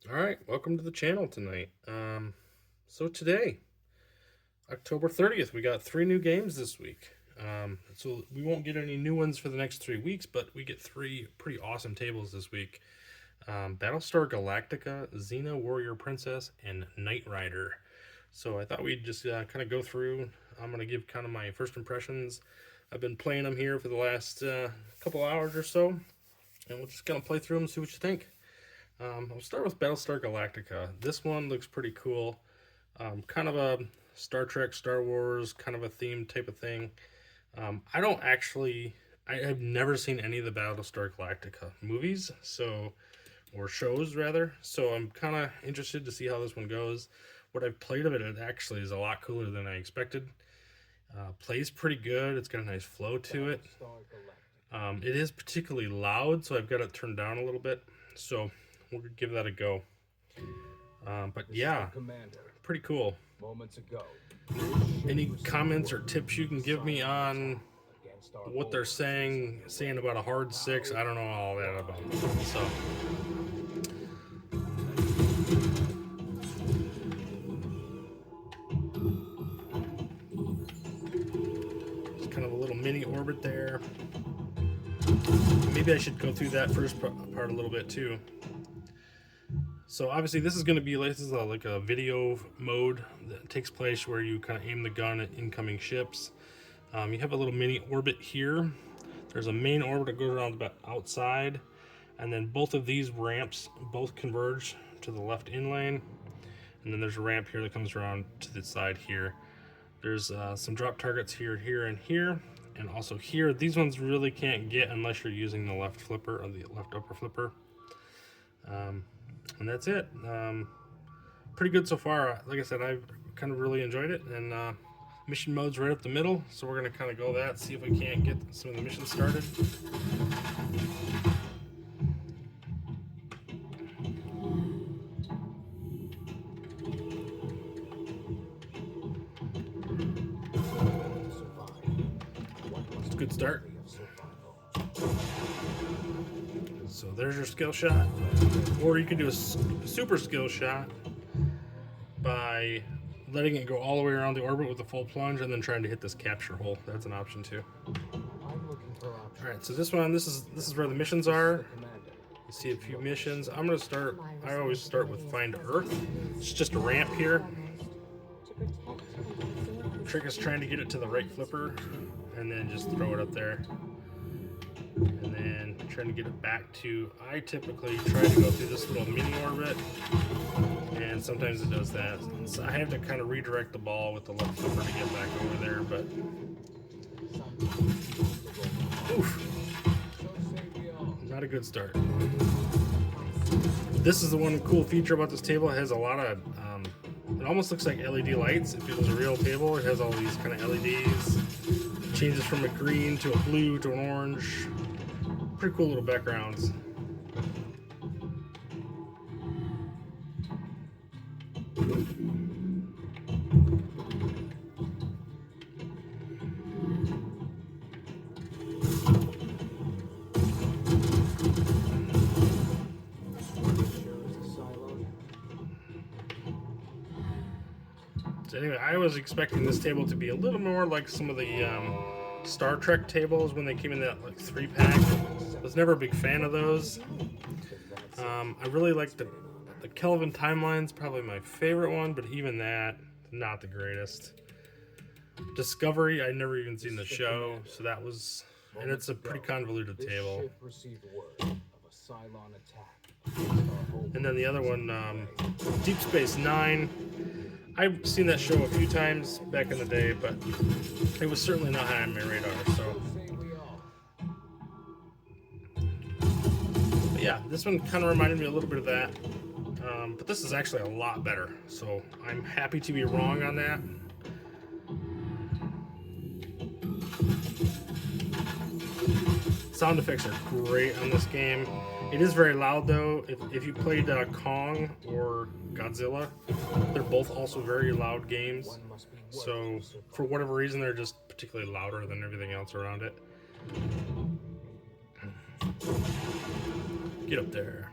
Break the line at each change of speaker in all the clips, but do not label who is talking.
All right, welcome to the channel tonight. So today, October 30th, we got 3 new games this week. So we won't get any new ones for the next 3 weeks, but we get 3 pretty awesome tables this week. Battlestar Galactica, Xena Warrior Princess, and Knight Rider. So I thought we'd just kind of go through. I'm going to give kind of my first impressions. I've been playing them here for the last couple hours or so, and we'll just kind of play through them and see what you think. I'll start with Battlestar Galactica. This one looks pretty cool. Kind of a Star Trek, Star Wars kind of a theme type of thing. I have never seen any of the Battlestar Galactica movies, or shows rather. So I'm kind of interested to see how this one goes. What I've played of it, it actually is a lot cooler than I expected. Plays pretty good. It's got a nice flow to it. It is particularly loud, so I've got it turned down a little bit. So we'll give that a go. But yeah, pretty cool. Any comments or tips you can give me on what they're saying about a hard 6? I don't know all that about it. So it's kind of a little mini orbit there. Maybe I should go through that first part a little bit too. So obviously this is going to be like a video mode that takes place where you kind of aim the gun at incoming ships. You have a little mini orbit here. There's a main orbit that goes around the outside, and then both of these ramps both converge to the left in lane, and then there's a ramp here that comes around to the side here. There's some drop targets here, and here, and also here. These ones really can't get unless you're using the left flipper or the left upper flipper. And that's it. Pretty good so far. Like I said, I've kind of really enjoyed it, and mission mode's right up the middle, so we're going to kind of go that, see if we can't get some of the missions started. It's a good start. So there's your skill shot, or you can do a super skill shot by letting it go all the way around the orbit with a full plunge and then trying to hit this capture hole. That's an option too. Alright, so this is where the missions are. You see a few missions. I always start with Find Earth. It's just a ramp here. The trick is trying to get it to the right flipper and then just throw it up there. And then trying to get it back to, I typically try to go through this little mini orbit, and sometimes it does that. So I have to kind of redirect the ball with the left flipper to get back over there, but oof, not a good start. This is the one cool feature about this table. It has a lot of, it almost looks like LED lights. If it was a real table, it has all these kind of LEDs. It changes from a green to a blue to an orange. Pretty cool little backgrounds. So anyway, I was expecting this table to be a little more like some of the Star Trek tables when they came in that like 3-pack. I was never a big fan of those. I really like the Kelvin Timeline's probably my favorite one, but even that, not the greatest. Discovery, I never even seen the show, so that was, and it's a pretty convoluted table. And then the other one, Deep Space Nine. I've seen that show a few times back in the day, but it was certainly not high on my radar, so. But yeah, this one kind of reminded me a little bit of that, but this is actually a lot better, so I'm happy to be wrong on that. Sound effects are great on this game. It is very loud though. If you played Kong or Godzilla, they're both also very loud games. So for whatever reason, they're just particularly louder than everything else around it. Get up there.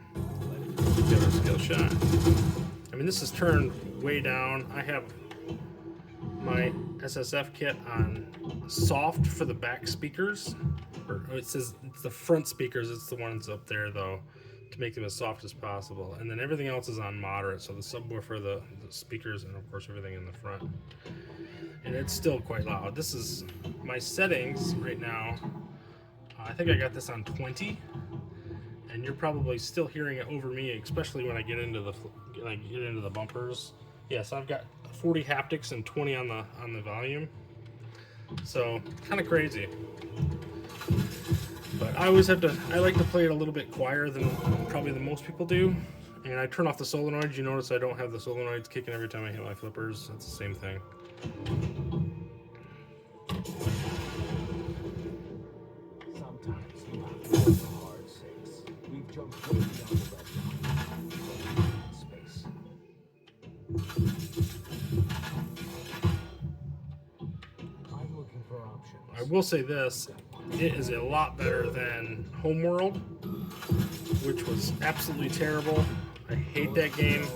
Get our skill real shot. I mean, this is turned way down. I have my SSF kit on soft for the back speakers. Or it says it's the front speakers, it's the ones up there though, to make them as soft as possible. And then everything else is on moderate, so the subwoofer, the speakers, and of course everything in the front. And it's still quite loud. This is my settings right now. I think I got this on 20, and you're probably still hearing it over me, especially when I get into the bumpers. Yes, I've got 40 haptics and 20 on the volume. So kind of crazy. But I always have to, I like to play it a little bit quieter than probably most people do. And I turn off the solenoids. You notice I don't have the solenoids kicking every time I hit my flippers. That's the same thing.
Sometimes you have to go for hard sakes. We've jumped way beyond the red line. Space. I'm looking for options.
I will say this. It is a lot better than Homeworld, which was absolutely terrible. I hate that game.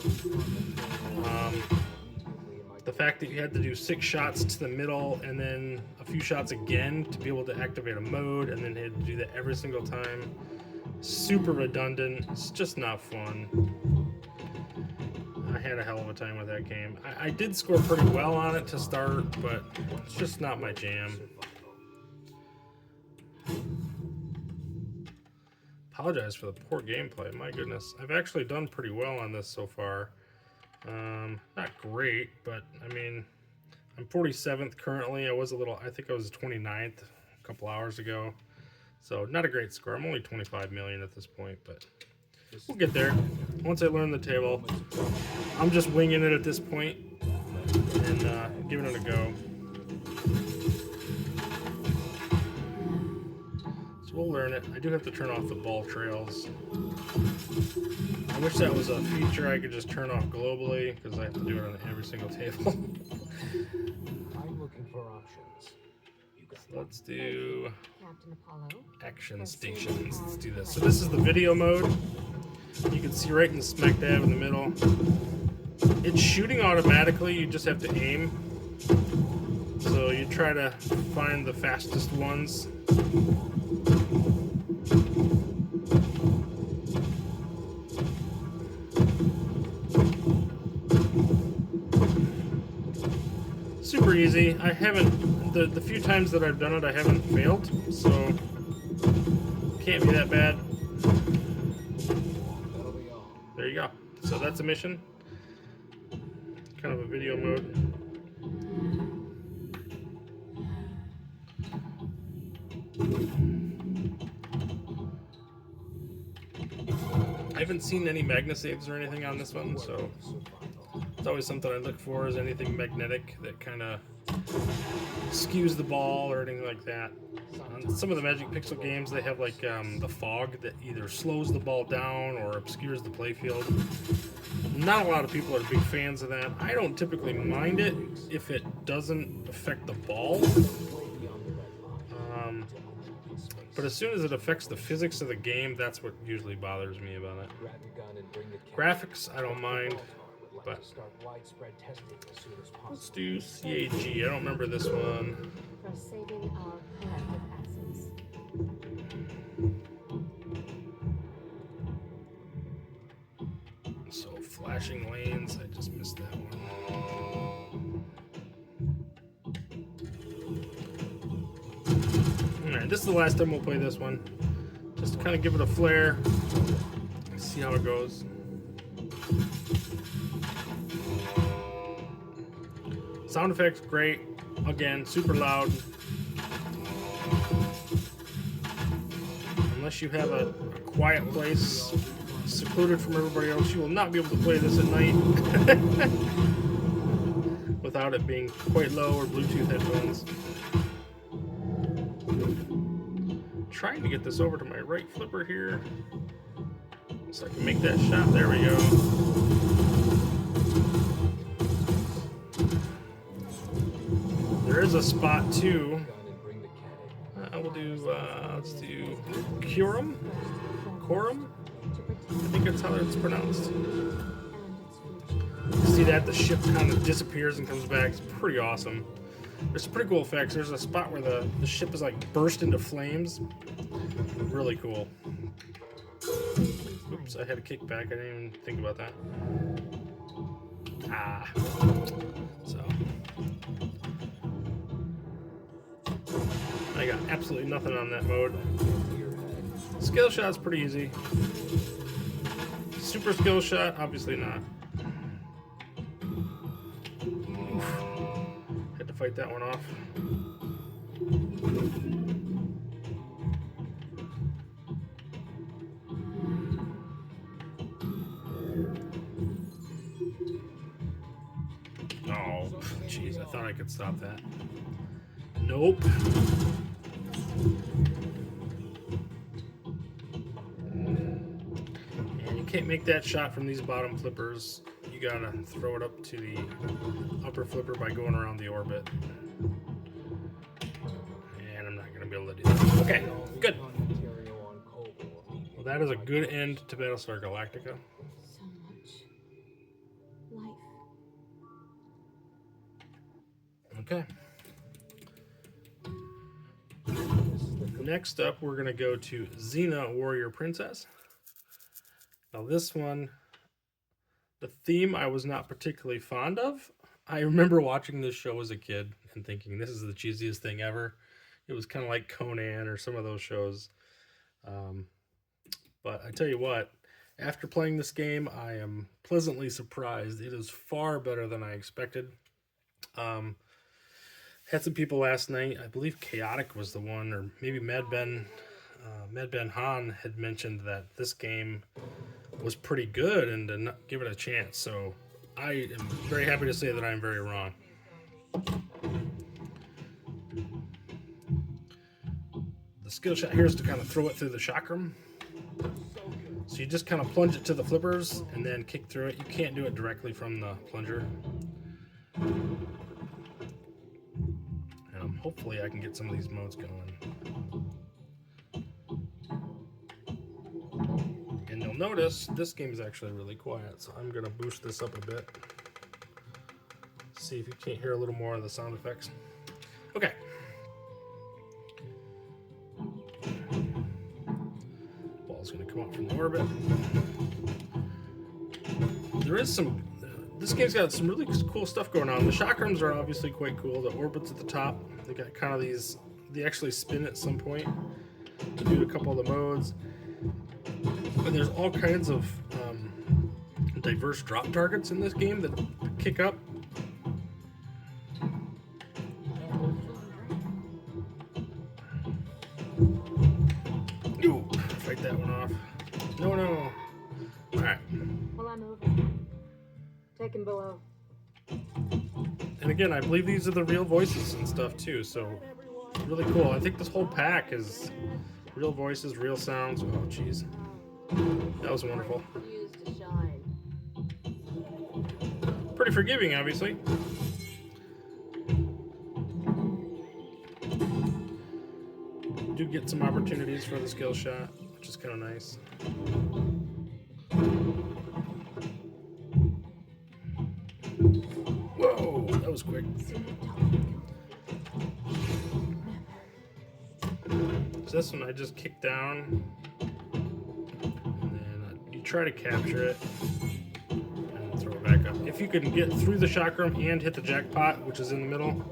The fact that you had to do 6 shots to the middle and then a few shots again to be able to activate a mode, and then had to do that every single time. Super redundant. It's just not fun. I had a hell of a time with that game. I did score pretty well on it to start, but it's just not my jam. Apologize for the poor gameplay. My goodness, I've actually done pretty well on this so far. Not great, but I mean, I'm 47th currently. I think I was 29th a couple hours ago. So not a great score. I'm only 25 million at this point, but we'll get there. Once I learn the table, I'm just winging it at this point and giving it a go. We'll learn it. I do have to turn off the ball trails. I wish that was a feature I could just turn off globally, because I have to do it on every single table.
I'm looking for options.
So let's do action stations. Let's do this. So this is the video mode. You can see right in smack dab in the middle. It's shooting automatically. You just have to aim. So you try to find the fastest ones. Super easy. I haven't, the few times that I've done it, I haven't failed, so can't be that bad. There you go. So that's a mission. Kind of a video mode. I haven't seen any magna saves or anything on this one, so it's always something I look for, is anything magnetic that kind of skews the ball or anything like that. On some of the Magic Pixel games, they have like the fog that either slows the ball down or obscures the playfield. Not a lot of people are big fans of that. I don't typically mind it if it doesn't affect the ball. But as soon as it affects the physics of the game, that's what usually bothers me about it. Graphics, I don't mind, but let's do CAG. I don't remember this one.
For saving our collective assets.
So flashing lanes, I just missed that one. Alright, this is the last time we'll play this one. Just to kind of give it a flair. See how it goes. Sound effects, great. Again, super loud. Unless you have a quiet place, secluded from everybody else, you will not be able to play this at night without it being quite low or Bluetooth headphones. Trying to get this over to my right flipper here so I can make that shot. There we go. There is a spot too. We'll do let's do Quorum. I think that's how it's pronounced.
And its future.
You see that? The ship kind of disappears and comes back. It's pretty awesome. There's some pretty cool effects. There's a spot where the ship is like burst into flames. Really cool. Oops, I had a kickback. I didn't even think about that. Ah. So. I got absolutely nothing on that mode. Skill shot's pretty easy. Super skill shot, obviously not. Oof. Had to fight that one off. Oh, jeez, I thought I could stop that. Nope. And you can't make that shot from these bottom flippers. You gotta throw it up to the upper flipper by going around the orbit. And I'm not gonna be able to do that. Okay, good. Well, that is a good end to Battlestar Galactica.
So much life.
Okay. Next up, we're going to go to Xena, Warrior Princess. Now this one, the theme I was not particularly fond of. I remember watching this show as a kid and thinking this is the cheesiest thing ever. It was kind of like Conan or some of those shows. But I tell you what, after playing this game, I am pleasantly surprised. It is far better than I expected. Had some people last night, I believe Chaotic was the one, or maybe Mad Ben Han had mentioned that this game was pretty good and to not give it a chance. So I am very happy to say that I'm very wrong. The skill shot here is to kind of throw it through the chakram. So you just kind of plunge it to the flippers and then kick through it. You can't do it directly from the plunger. Hopefully I can get some of these modes going. And you'll notice this game is actually really quiet, so I'm going to boost this up a bit. See if you can't hear a little more of the sound effects. Okay. Ball's going to come out from the orbit. There is some... This game's got some really cool stuff going on. The chakrams are obviously quite cool. The orbits at the top, they got kind of these, they actually spin at some point to do a couple of the modes. And there's all kinds of diverse drop targets in this game that kick up. Ooh, fight that one off. No. All right.
Well, I'm over. Take him below.
And again, I believe these are the real voices and stuff too, so really cool. I think this whole pack is real voices, real sounds. Oh, jeez. That was wonderful.
Used to shine.
Pretty forgiving, obviously. Do get some opportunities for the skill shot, which is kind of nice. Whoa, that was quick. So this one I just kick down, and then you try to capture it and throw it back up. If you can get through the chakram and hit the jackpot, which is in the middle,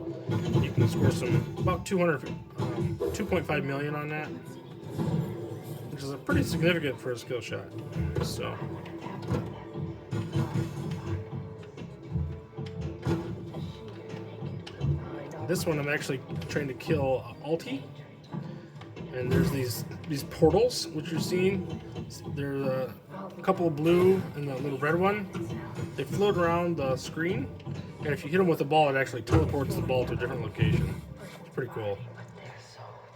you can score about 2.5 million on that, which is pretty significant for a skill shot. So. This one I'm actually trying to kill Alti, and there's these portals which you're seeing. There's a couple of blue and the little red one. They float around the screen, and if you hit them with the ball, it actually teleports the ball to a different location. It's pretty cool.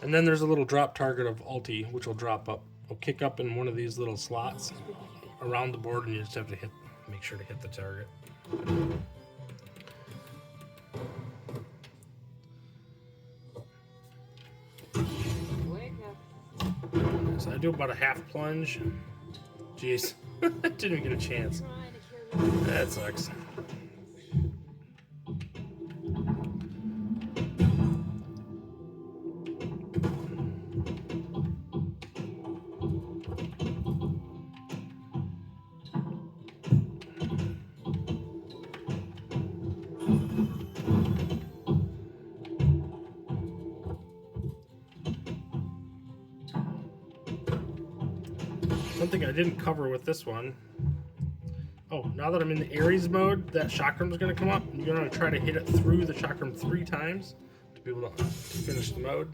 And then there's a little drop target of Alti, which will drop up, will kick up in one of these little slots around the board, and you just have to make sure to hit the target. So I do about a half plunge, Jeez. Didn't even get a chance. That sucks. Something I didn't cover with this one. Oh, now that I'm in the Ares mode, that chakram is going to come up. You're going to try to hit it through the chakram 3 times to be able to finish the mode.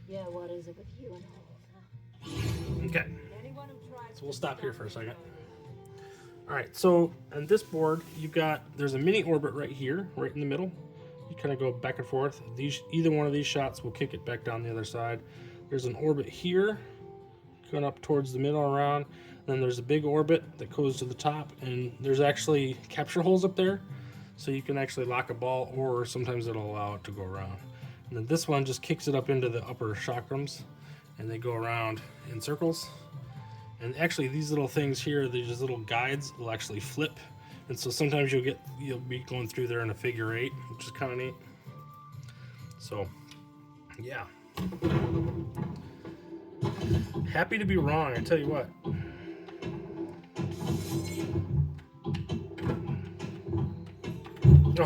Yeah, what is it with you and holes, huh?
Okay. So we'll stop here for a second. Alright, so on this board, there's a mini orbit right here, right in the middle. You kind of go back and forth. Either one of these shots will kick it back down the other side. There's an orbit here, going up towards the middle around. Then there's a big orbit that goes to the top, and there's actually capture holes up there, so you can actually lock a ball, or sometimes it'll allow it to go around. And then this one just kicks it up into the upper chakrams, and they go around in circles. And actually, these little things here, these little guides will actually flip, and so sometimes you'll be going through there in a figure 8, which is kind of neat. So, yeah. Happy to be wrong, I tell you what. Oh.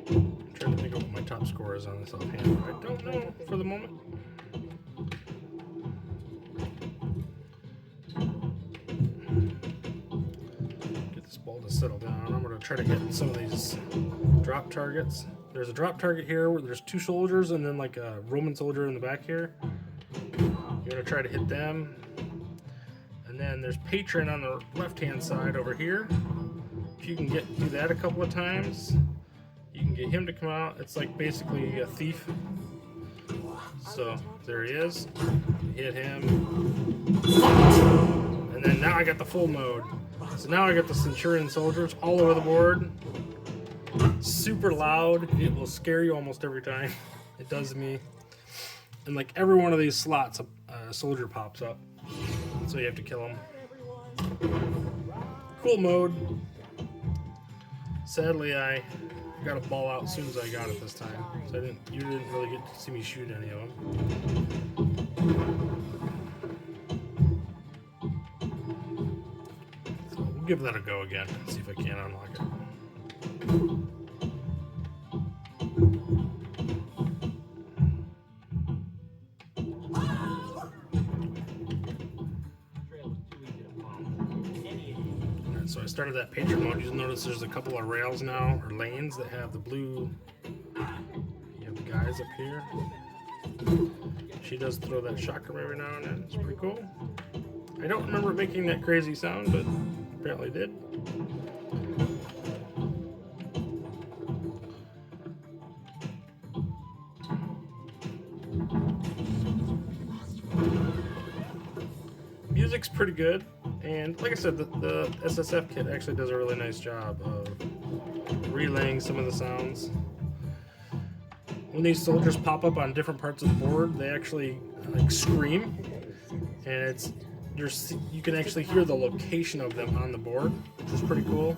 I'm trying to think of what my top score is on this offhand. I don't know for the moment. Ball to settle down. I'm going to try to hit some of these drop targets. There's a drop target here where there's 2 soldiers and then like a Roman soldier in the back here. You're going to try to hit them. And then there's Patron on the left hand side over here. If you can do that a couple of times, you can get him to come out. It's like basically a thief. So there he is. Hit him. And then now I got the full mode. So now I got the Centurion soldiers all over the board. Super loud. It will scare you almost every time. It does me. And like every one of these slots, a soldier pops up. So you have to kill him. Cool mode. Sadly, I got a ball out as soon as I got it this time. So you didn't really get to see me shoot any of them. Give that a go again. See if I can unlock it. Alright, so I started that patron mode. You'll notice there's a couple of rails now, or lanes, that have the blue. You have the guys up here. She does throw that chakram every now and then. It's pretty cool. I don't remember making that crazy sound, but apparently did. Music's pretty good, and like I said, the SSF Kit actually does a really nice job of relaying some of the sounds. When these soldiers pop up on different parts of the board, they actually like scream, and you can actually hear the location of them on the board, which is pretty cool.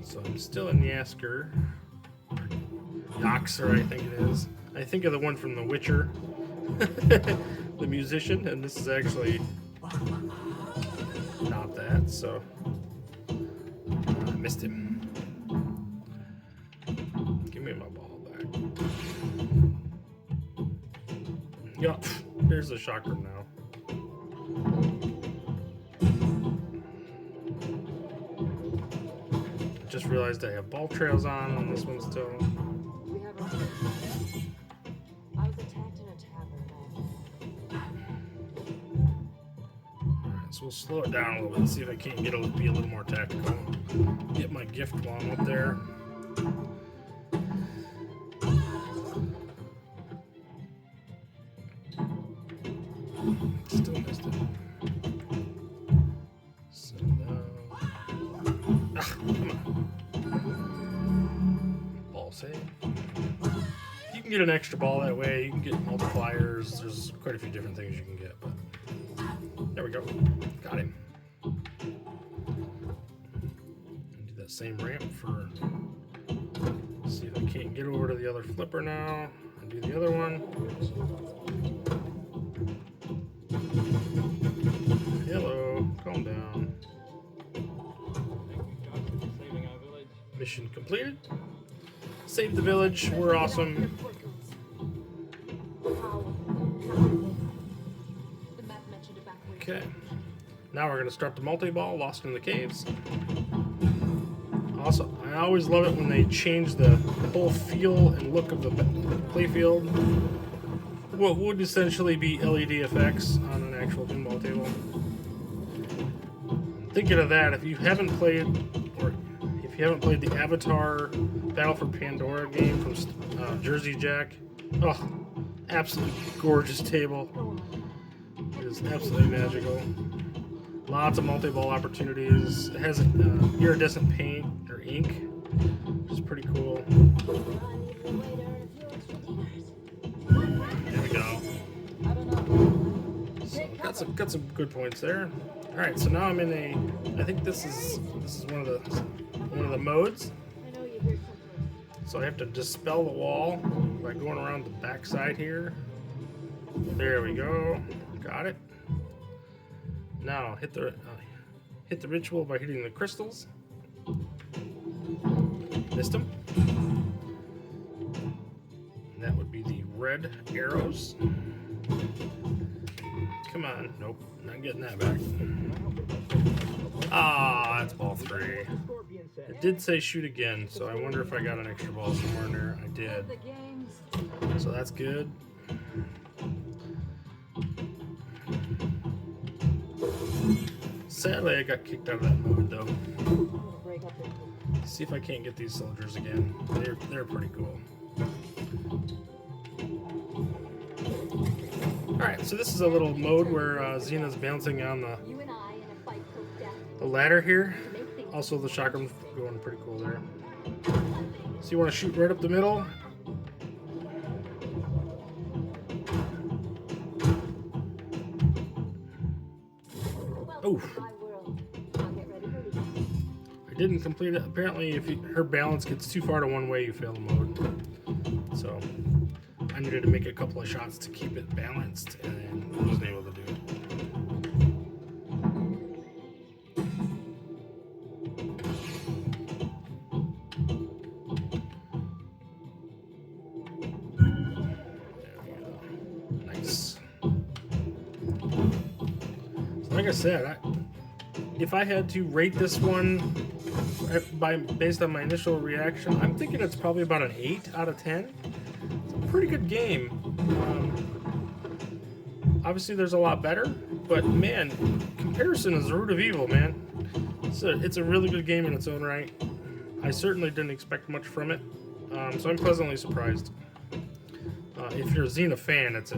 So I'm still in Yasker. Yoxer, I think it is. I think of the one from The Witcher, the musician, and this is actually not that, so I missed him. Give me my ball back. Yup, there's the chakram now. Just realized I have ball trails on this one still.
I was attacked in a tavern.
Alright, so we'll slow it down a little bit and see if I can't be a little more tactical. Get my gift while I'm up there. Still can get an extra ball that way. You can get multipliers. There's quite a few different things you can get. But there we go. Got him. Do that same ramp for. See if I can't get over to the other flipper now. And do the other one. Hello. Calm down. Mission completed. Save the village. We're awesome. Okay. Now we're going to start the multi-ball, Lost in the Caves. Also, I always love it when they change the whole feel and look of the playfield. What would essentially be LED effects on an actual pinball table. Thinking of that, if you haven't played, or if you haven't played the Avatar Battle for Pandora game from Jersey Jack, oh, absolutely gorgeous table. It is absolutely magical. Lots of multi-ball opportunities. It has iridescent paint or ink, which is pretty cool. There we go. So got some good points there. All right, so now I'm in a. I think this is one of the modes. So I have to dispel the wall by going around the back side here. There we go. Got it. Now hit the ritual by hitting the crystals. Missed them. And that would be the red arrows. Come on. Nope. Not getting that back. Ah, that's ball 3. It did say shoot again, so I wonder if I got an extra ball somewhere in there. I did. So that's good. Sadly, I got kicked out of that mode, though. See if I can't get these soldiers again. They're pretty cool. Alright, so this is a little mode where Xena's bouncing on the ladder here. Also, the chakram's going pretty cool there. So you want to shoot right up the middle. Oh. I didn't complete it. Apparently, if her balance gets too far to one way, you fail the mode. So I needed to make a couple of shots to keep it balanced, and I wasn't able to do it. Nice. So like I said, if I had to rate this one based on my initial reaction, I'm thinking it's probably about an 8 out of 10. It's a pretty good game. Obviously, there's a lot better, but man, comparison is the root of evil, man. It's a really good game in its own right. I certainly didn't expect much from it, so I'm pleasantly surprised. If you're a Xena fan, it's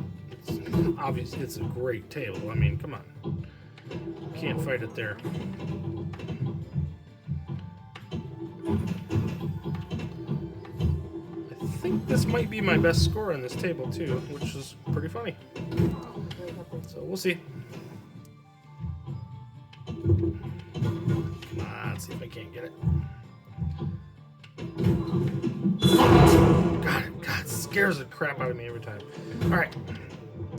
obvious. It's a great table. I mean, come on, can't fight it there. I think this might be my best score on this table too, which is pretty funny. So we'll see. Come on, let's see if I can't get it. God, it scares the crap out of me every time. Alright.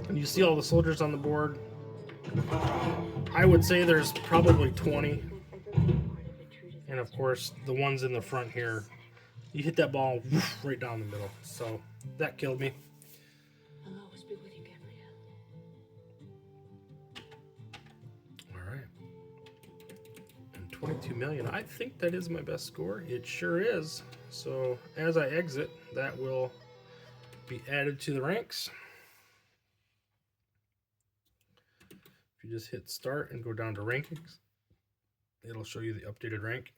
And you see all the soldiers on the board. I would say there's probably 20. And of course, the ones in the front here. You hit that ball right down the middle. So that killed me.
I'll always be with you, Gabrielle.
Alright. And 22 million. I think that is my best score. It sure is. So as I exit, that will be added to the ranks. If you just hit start and go down to rankings, it'll show you the updated rank.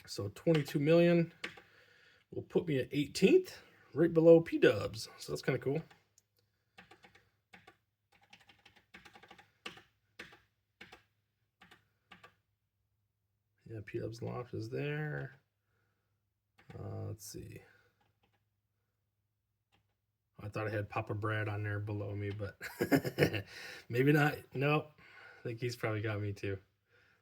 So 22 million will put me at 18th, right below P-Dubs. So that's kind of cool. Yeah, P-Dubs Loft is there. Let's see. I thought I had Papa Brad on there below me, but maybe not. Nope. I think he's probably got me too.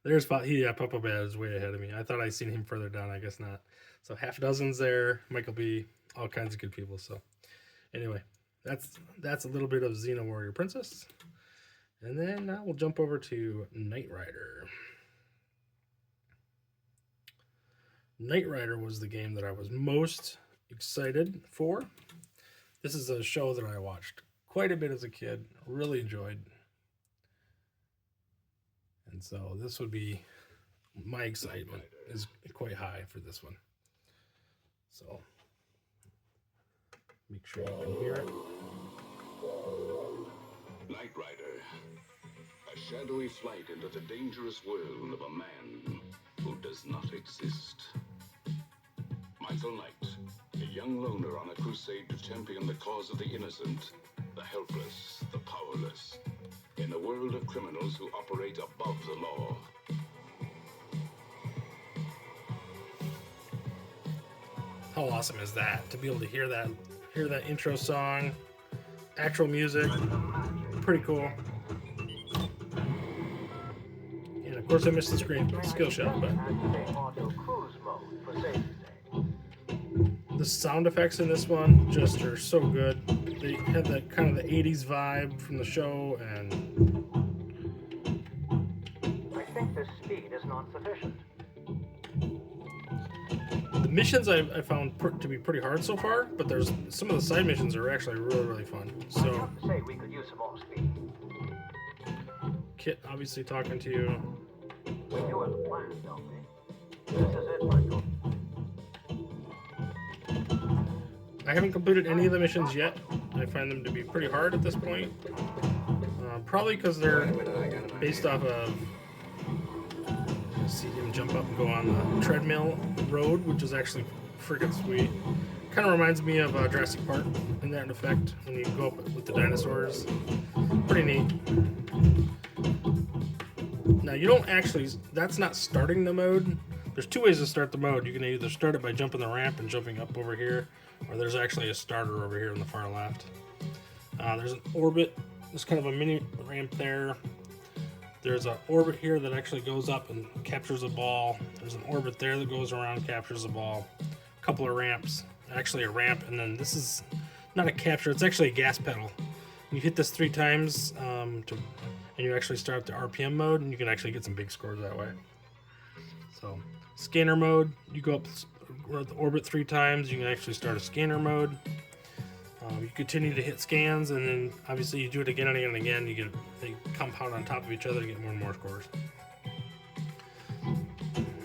There's Papa Brad is way ahead of me. I thought I seen him further down. I guess not. So half a dozen's there. Michael B. All kinds of good people. So anyway, that's a little bit of Xena Warrior Princess. And then we'll jump over to Knight Rider. Knight Rider was the game that I was most excited for. This is a show that I watched quite a bit as a kid, really enjoyed. And so this would be, my excitement is quite high for this one. So make sure you can hear it.
Knight Rider, a shadowy flight into the dangerous world of a man who does not exist. Michael Knight, a young loner on a crusade to champion the cause of the innocent, the helpless, the powerless, in a world of criminals who operate above the law.
How awesome is that, to be able to hear that intro song, actual music, pretty cool. And of course I missed the skill shot, but the sound effects in this one just are so good. They have that kind of the 80s vibe from the show, and
I think this speed is not sufficient.
the missions I found to be pretty hard so far, but there's some of the side missions are actually really, really fun.
I
So
have to say we could use some more speed.
Kit obviously talking to you.
We do have a plan, don't we? This is it, Michael.
I haven't completed any of the missions yet. I find them to be pretty hard at this point. Probably because they're based off of... See him jump up and go on the treadmill road, which is actually freaking sweet. Kind of reminds me of Jurassic Park in that effect, when you go up with the dinosaurs. Pretty neat. Now you don't actually, that's not starting the mode. There's two ways to start the mode. You can either start it by jumping the ramp and jumping up over here, or there's actually a starter over here on the far left. There's an orbit, there's kind of a mini ramp there. There's an orbit here that actually goes up and captures a ball. There's an orbit there that goes around, captures a ball. A couple of ramps, actually a ramp, and then this is not a capture, it's actually a gas pedal. You hit this 3 times, and you actually start the RPM mode, and you can actually get some big scores that way. So, scanner mode, you go up the orbit 3 times, you can actually start a scanner mode. You continue to hit scans, and then obviously you do it again and again and again. They compound on top of each other to get more and more scores.
May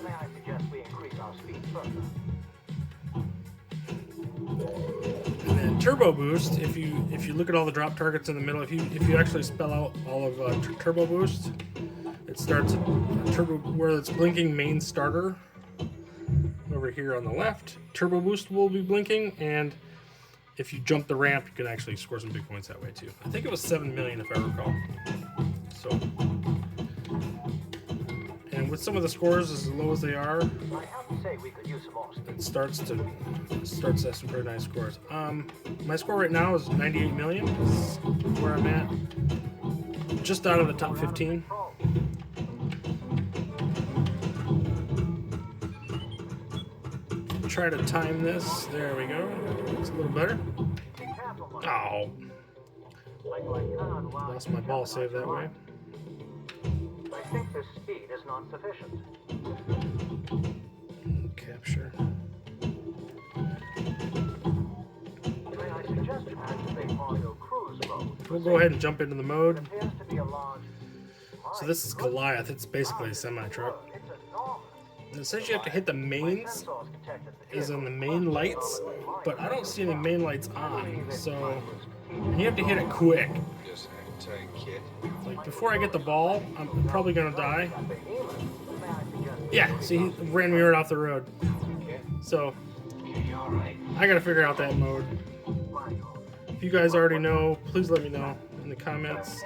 I suggest we increase our speed further?
And then turbo boost. If you look at all the drop targets in the middle, if you actually spell out all of turbo boost, it starts at turbo where it's blinking main starter over here on the left. Turbo boost will be blinking, and if you jump the ramp, you can actually score some big points that way too. I think it was 7 million if I recall. So, and with some of the scores as low as they are,
I have to say we could use some more speed.
it starts to have some very nice scores. My score right now is 98 million. Is where I'm at, just out of the top 15. Try to time this. There we go. It's a little better.
Be careful, Michael.
Oh,
Michael, I cannot allow
lost my ball save that way.
I think this speed is not sufficient.
Capture.
May I suggest you activate audio cruise mode?
We'll go ahead and jump into the mode.
It appears to be a large...
So this is Goliath. It's basically a semi-truck.
It's enormous.
And it says you have to hit the mains,
Sensors detected the
is on the main lights, but I don't see any main lights on. So, and you have to hit it quick.
Just hang tight, kid.
Like before I get the ball, I'm probably gonna die.
May I suggest
Yeah, see, he ran me right off the road. So, I gotta figure out that mode.
Michael?
If you guys already know, please let me know in the comments.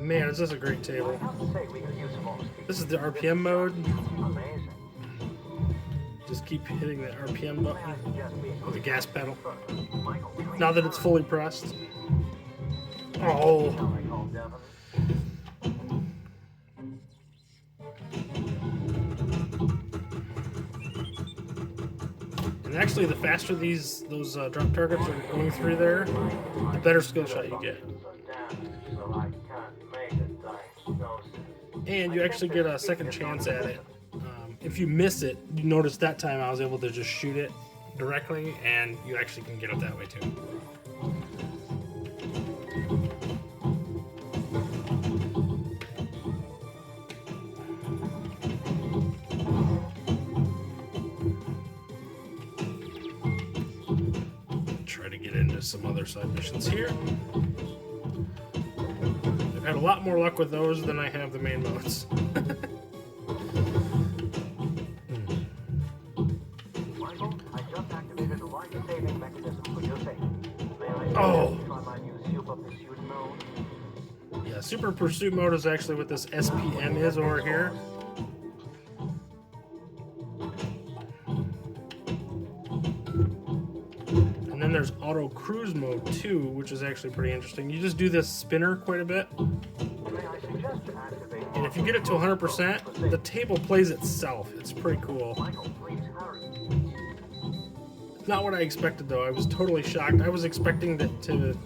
Man, is this a great
I
table.
have to say we could use some more speed.
This is the RPM mode.
Amazing.
Just keep hitting the RPM
May I
button
suggest we
with the gas pedal.
first? Michael,
Now that it's fully pressed. Oh,
shall I call Devon?
and actually, the faster those drop targets are going through there, the better skill shot you get.
So I can't make a diagnosis.
And you actually get a second chance at it. If you miss it, you notice that time I was able to just shoot it directly, and you actually can get it that way too. Try to get into some other side missions here. I've had a lot more luck with those than I have the main modes.
Michael, I just activated the life-saving mechanism for your safety. May I
Oh.
try my new super pursuit mode?
Yeah, Super Pursuit Mode is actually what this SPM is over here. And then there's Auto Cruise Mode too, which is actually pretty interesting. You just do this spinner quite a bit,
May I suggest you activate
and if you get it to 100%, the table plays itself. It's pretty cool.
Michael, please hurry.
Not what I expected though. I was totally shocked. I was expecting that to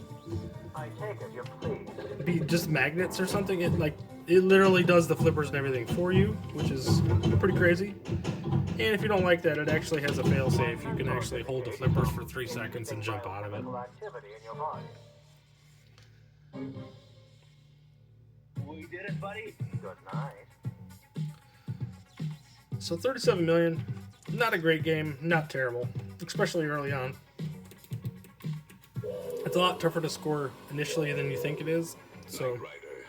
I take it you're pleased.
be just magnets or something. It literally does the flippers and everything for you, which is pretty crazy. And if you don't like that, it actually has a failsafe. You can actually hold the flippers for 3 seconds and jump out of it.
Activity in your body. We did it, buddy. Good night.
So 37 million, not a great game, not terrible, especially early on. It's a lot tougher to score initially than you think it is. So
Knight Rider,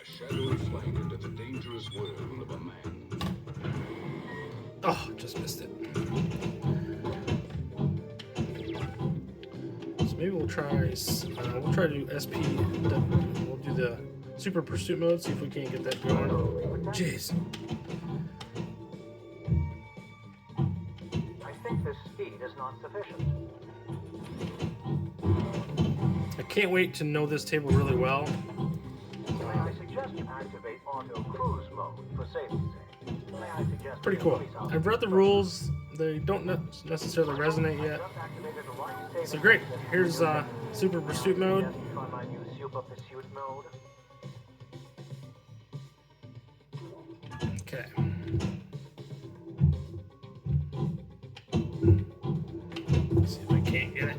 a shadowy flight into the dangerous world of a man.
oh, just missed it. So maybe we'll try to do SP. We'll do the Super Pursuit mode, see if we can't get that going. Jeez.
I think this speed is not sufficient.
I can't wait to know this table really well.
May I suggest you activate auto cruise mode for safety's sake? May I suggest
Pretty
you
cool.
increase our-
I've read the rules. They don't necessarily resonate yet.
Just activated the life-saving
So great.
mechanism.
Here's Super Pursuit mode.
Suggest you try my new super pursuit mode.
Okay. Let's see if I can't get it.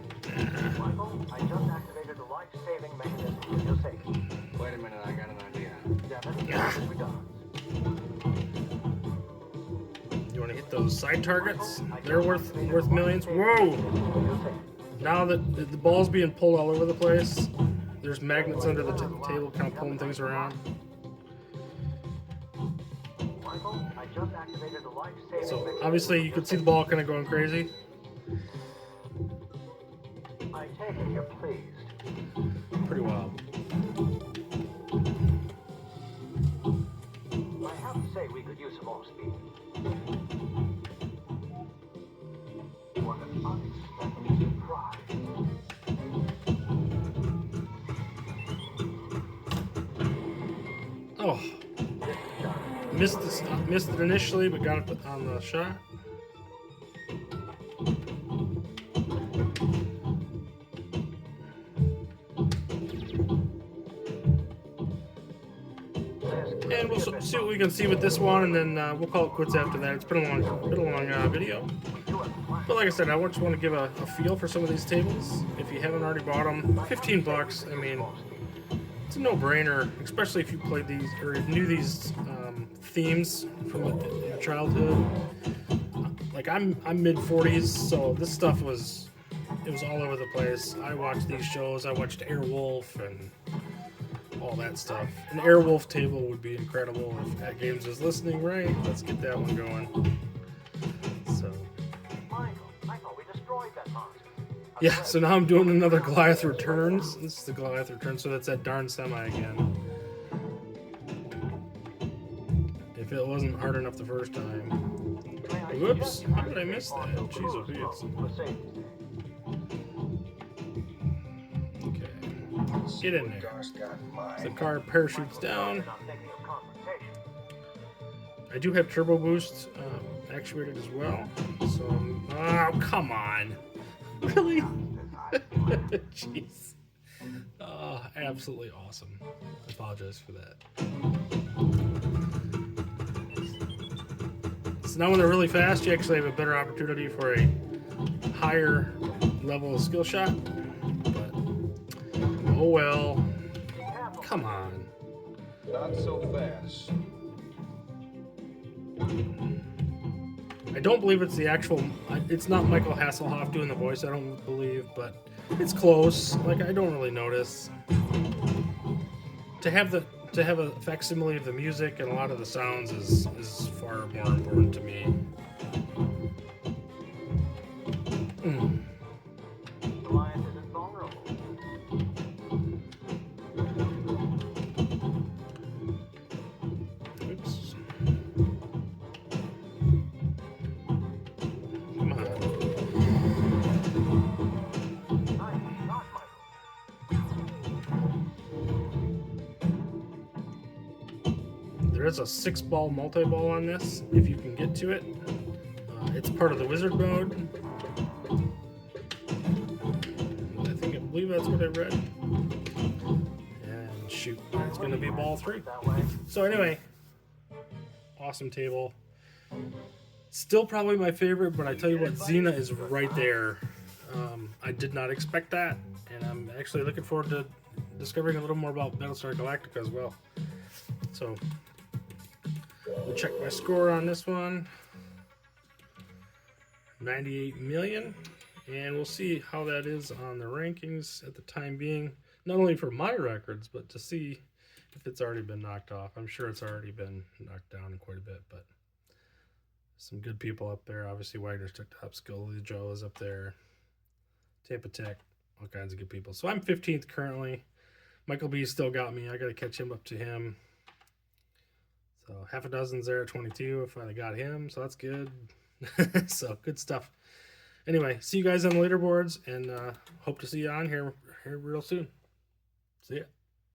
Michael, I just activated the life-saving mechanism for your safety.
Wait a minute, I got an idea.
Devon,
Yeah.
regards.
You want to hit those side targets? They're worth millions. Whoa! Now that the ball's being pulled all over the place, there's magnets under the table, kind of pulling things around.
Michael, I just activated the life-saving
So
mechanism.
obviously you can see the ball kind of going crazy.
I take it you're pleased.
Pretty wild.
I have to say we could use some more speed. What an unexpected surprise.
Oh, missed it initially, but got it on the shot. And we'll see what we can see with this one, and then we'll call it quits after that. It's been a long video. But like I said, I just want to give a feel for some of these tables. If you haven't already bought them, $15. I mean, it's a no-brainer, especially if you played these or knew these themes from your childhood. Like I'm mid-40s, so this stuff was all over the place. I watched these shows. I watched Airwolf and all that stuff. An Airwolf table would be incredible if AtGames is listening, right? Let's get that one going. So
Michael, we destroyed that monster.
yeah, so now I'm doing another Goliath Returns. This is the Goliath Returns, so that's that darn semi again. if it wasn't hard enough the first time. Whoops, how did I miss that? Jeez, oh, okay. Get in there. The car parachutes down. I do have turbo boost actuated as well. So, oh, come on. Really? Jeez. Oh, absolutely awesome. I apologize for that. So now when they're really fast, you actually have a better opportunity for a higher level of skill shot. But, oh well. Come on.
Not so fast.
I don't believe it's the actual... It's not Michael Hasselhoff doing the voice, I don't believe, but it's close. Like, I don't really notice. To have a facsimile of the music and a lot of the sounds is far more important to me. Oops. Come on. There is a 6-ball multi-ball on this, if you can get to it. It's part of the wizard mode. I believe that's what I read. And shoot, it's going to be ball 3. So anyway, awesome table. Still probably my favorite, but I tell you what, Xena is right there. I did not expect that, and I'm actually looking forward to discovering a little more about Battlestar Galactica as well. So, we'll check my score on this one. 98 million, and we'll see how that is on the rankings at the time being. Not only for my records, but to see if it's already been knocked off. I'm sure it's already been knocked down quite a bit, but some good people up there. Obviously, Wagner's took top skill. Lee Joe is up there. Tampa Tech, all kinds of good people. So I'm 15th currently. Michael B still got me. I got to catch him up to him. So half a dozen's there at 22. I finally got him, so that's good. So good stuff. Anyway, see you guys on the leaderboards, and hope to see you on here real soon. See ya.